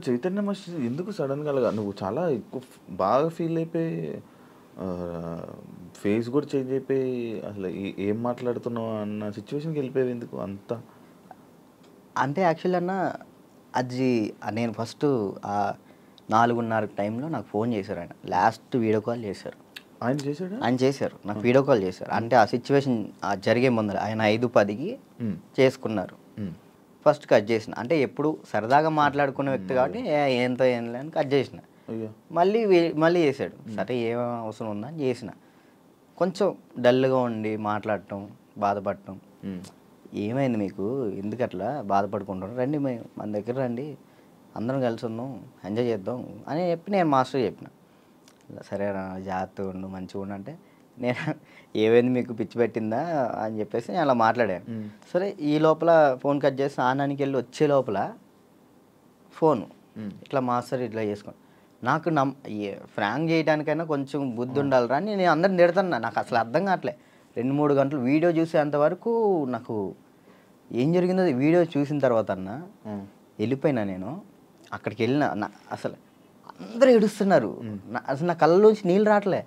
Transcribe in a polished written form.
Chaitanya master ఎందుకు సడన్‌గా అలాగా నువ్వు చాలా ఎక్కువ బాగా ఫీల్ అయిపోయి ఫేస్ కూడా చేంజ్ అయిపోయి అసలు ఏం మాట్లాడుతున్నావు అన్న సిట్యుయేషన్‌కెళ్ళిపోయావు ఎందుకు అంత? అంటే యాక్చువల్లీ అన్న అది నేను ఫస్టు 4:30 టైంలో నాకు ఫోన్ చేశారు ఆయన. లాస్ట్ వీడియో కాల్ చేశారు. ఆయన చేసాడా? ఆయన చేశారు. నాకు వీడియో కాల్ చేశారు. అంటే ఆ సిట్యుయేషన్ జరిగే ముందర ఆయన 5:10కి చేసుకున్నారు. ఫస్ట్ కట్ చేసిన. అంటే ఎప్పుడు సరదాగా మాట్లాడుకునే వ్యక్తి కాబట్టి ఏంతో ఏంలే అని కట్ చేసిన. మళ్ళీ చేశాడు. సరే ఏం అవసరం ఉందా అని చేసిన. కొంచెం డల్‌గా ఉండి మాట్లాడటం, బాధపడటం. ఏమైంది మీకు? ఎందుకట్లా బాధపడుకుంటున్నారు? రండి మన దగ్గర రండి. అందరం కలిసి ఉందాం, ఎంజాయ్ చేద్దాం అని చెప్పి నేను మాస్టర్‌కి చెప్పిన. సరేరా జాగ్రత్తగా ఉండు, మంచిగా ఉండు అంటే నేను ఏమైంది మీకు పిచ్చి పెట్టిందా అని చెప్పేసి నేను అలా మాట్లాడాను. సరే ఈ లోపల ఫోన్ కట్ చేసి స్నానానికి వెళ్ళి వచ్చే లోపల ఫోను ఇట్లా మాస్టర్ ఇట్లా చేసుకోండి. నాకు ఫ్రాంక్ చేయడానికైనా కొంచెం బుద్ధి ఉండాలిరా అని నేను అందరిని తిడతాను. నాకు అసలు అర్థం కావట్లే. 2-3 గంటలు వీడియో చూసేంతవరకు నాకు ఏం జరిగిందో వీడియో చూసిన తర్వాత అన్న వెళ్ళిపోయినా నేను. అక్కడికి వెళ్ళిన అసలు అందరూ ఏడుస్తున్నారు. అసలు నా కళ్ళలోంచి నీళ్ళు రావట్లే.